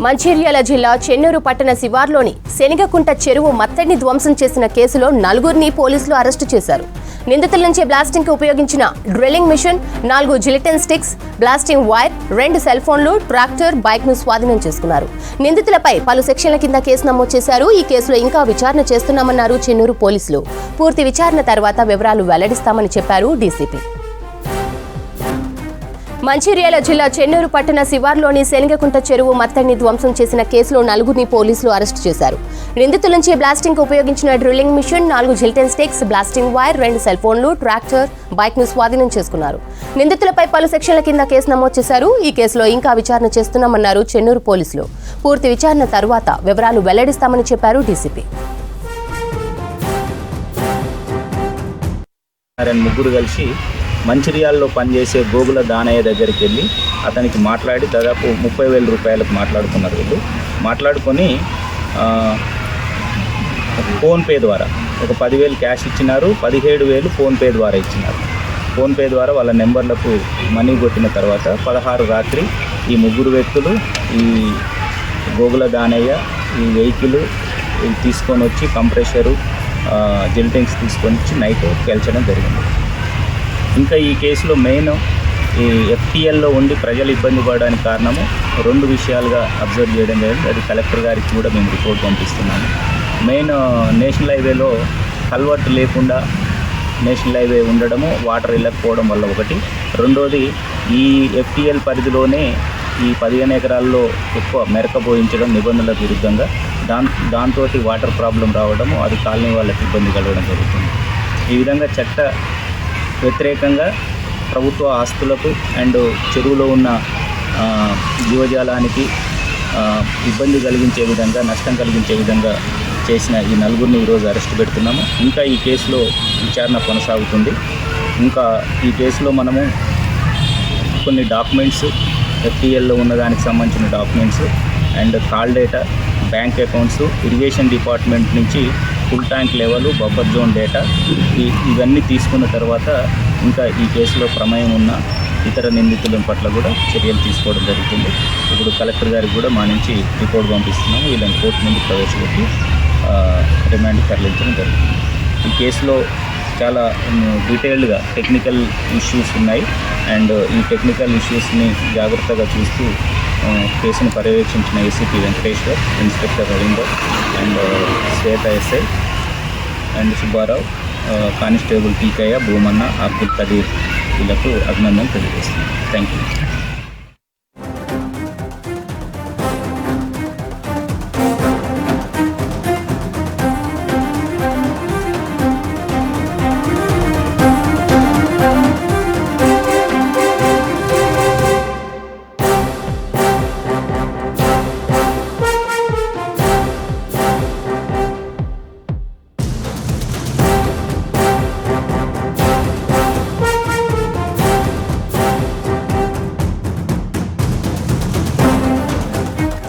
మంచిర్యాల జిల్లా చెన్నూరు పట్టణ శివార్లోని శనిగకుంట చెరువు మత్తడిని ధ్వంసం చేసిన కేసులో 4గురిని పోలీసులు అరెస్టు చేశారు. నిందితుల నుంచి బ్లాస్టింగ్ కు ఉపయోగించిన drilling machine, 4 gelatin sticks, blasting wire, 2 cell ఫోన్లు, ట్రాక్టర్, బైక్ ను స్వాధీనం చేసుకున్నారు. నిందితులపై పలు సెక్షన్ల కింద కేసు నమోదు చేశారు. ఈ కేసులో ఇంకా విచారణ చేస్తున్నామన్నారు చెన్నూరు పోలీసులు. పూర్తి విచారణ తర్వాత వివరాలు వెల్లడిస్తామని చెప్పారు డీసీపీ. మంచిర్యాల జిల్లా చెన్నూరు పట్టణ శివార్లోని శనిగకుంట చెరువు మత్తడిని ధ్వంసం చేసిన కేసులో 4గురిని పోలీసులు అరెస్టు చేశారు. నిందితుల నుంచి బ్లాస్టింగ్ కు ఉపయోగించిన drilling machine, 4 gelatin sticks, blasting wire, 2 cell ఫోన్లు, ట్రాక్టర్, బైక్ ను స్వాధీనం చేసుకున్నారు. నిందితులపై పలు సెక్షన్ల కింద కేసు నమోదు చేశారు. ఈ కేసులో ఇంకా విచారణ చేస్తున్నామన్నారు చెన్నూరు పోలీసులు. పూర్తి విచారణ తర్వాత వివరాలు వెల్లడిస్తామని చెప్పారు డీసీపీ. ముగ్గురు కలిసి మంచిర్యాలలో పనిచేసే గోగుల దానయ్య దగ్గరికి వెళ్ళి అతనికి మాట్లాడి దాదాపు 30,000 రూపాయలకు మాట్లాడుకున్నారు. వీళ్ళు మాట్లాడుకొని ఫోన్పే ద్వారా ఒక 10,000 క్యాష్ ఇచ్చినారు, 17,000 ఫోన్పే ద్వారా ఇచ్చినారు. ఫోన్పే ద్వారా వాళ్ళ నెంబర్లకు మనీ కొట్టిన తర్వాత 16 రాత్రి ఈ ముగ్గురు వ్యక్తులు ఈ గోగుల దానయ్య ఈ వెహికల్ తీసుకొని వచ్చి కంప్రెషరు, జిలిటిన్స్ తీసుకొని వచ్చి నైట్ పేల్చడం జరిగింది. ఇంకా ఈ కేసులో మెయిన్ ఈ FTLలో ఉండి ప్రజలు ఇబ్బంది పడడానికి కారణము 2 విషయాలుగా అబ్జర్వ్ చేయడం జరిగింది. అది కలెక్టర్ గారికి కూడా మేము రిపోర్ట్ పంపిస్తున్నాము. మెయిన్ నేషనల్ హైవేలో కల్వర్ట్ లేకుండా నేషనల్ హైవే ఉండడము, వాటర్ వెళ్ళకపోవడం వల్ల ఒకటి. రెండోది ఈ FTL పరిధిలోనే ఈ 15 ఎకరాల్లో ఎక్కువ మెరక పోయించడం నిబంధనలకు విరుద్ధంగా, దాంతో వాటర్ ప్రాబ్లం రావడము, అది కాలనీ వాళ్ళకి ఇబ్బంది కలగడం జరుగుతుంది. ఈ విధంగా చట్ట వ్యతిరేకంగా ప్రభుత్వ ఆస్తులకు అండ్ చెరువులో ఉన్న జీవజాలానికి ఇబ్బంది కలిగించే విధంగా, నష్టం కలిగించే విధంగా చేసిన ఈ 4గురిని ఈరోజు అరెస్ట్ పెడుతున్నాము. ఇంకా ఈ కేసులో విచారణ కొనసాగుతుంది. ఇంకా ఈ కేసులో మనము కొన్ని డాక్యుమెంట్స్, FTLలో ఉన్నదానికి సంబంధించిన documents and call data, bank accounts, irrigation department నుంచి full tank level, buffer zone data ఇవన్నీ తీసుకున్న తర్వాత ఇంకా ఈ కేసులో ప్రమేయం ఉన్న ఇతర నిందితుల పట్ల కూడా చర్యలు తీసుకోవడం జరుగుతుంది. ఇప్పుడు కలెక్టర్ గారికి కూడా మా నుంచి రిపోర్ట్ పంపిస్తున్నాము. వీళ్ళని కోర్టు ముందు ప్రవేశపెట్టి రిమాండ్ తరలించడం జరుగుతుంది. ఈ కేసులో చాలా డీటెయిల్డ్గా టెక్నికల్ ఇష్యూస్ ఉన్నాయి అండ్ ఈ టెక్నికల్ ఇష్యూస్ని జాగ్రత్తగా చూస్తూ కేసును పర్యవేక్షించిన ACP Venkateshwar, inspector Ravinder and Shweta SI and Subbarao, constable Teekayya, Bhumanna, Abdul Qadeer వీళ్ళకు అభినందనలు తెలియజేస్తున్నాను. Thank you.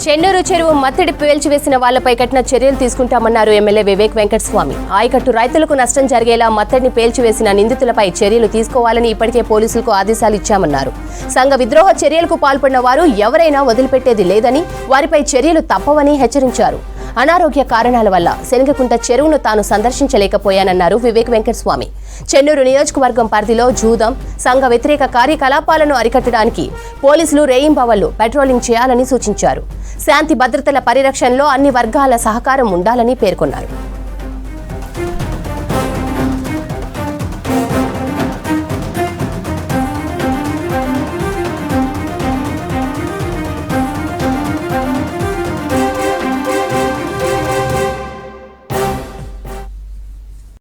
చెన్నూరు చెరువు మత్తడి పేల్చివేసిన వాళ్లపై కఠిన చర్యలు తీసుకుంటామన్నారు ఎమ్మెల్యే వివేక్ వెంకటస్వామి. ఆయకట్టు రైతులకు నష్టం జరిగేలా మత్తడిని పేల్చివేసిన నిందితులపై చర్యలు తీసుకోవాలని ఇప్పటికే పోలీసులకు ఆదేశాలు ఇచ్చామన్నారు. సంఘ విద్రోహ చర్యలకు పాల్పడిన వారు ఎవరైనా వదిలిపెట్టేది లేదని, వారిపై చర్యలు తప్పవని హెచ్చరించారు. అనారోగ్య కారణాల వల్ల శనిగకుంట చెరువును తాను సందర్శించలేకపోయానన్నారు వివేక్ వెంకటస్వామి. చెన్నూరు నియోజకవర్గం పరిధిలో జూదం, సంఘ వ్యతిరేక కార్యకలాపాలను అరికట్టడానికి పోలీసులు రేయింబవళ్లు పెట్రోలింగ్ చేయాలని సూచించారు. శాంతి భద్రతల పరిరక్షణలో అన్ని వర్గాల సహకారం ఉండాలని పేర్కొన్నారు.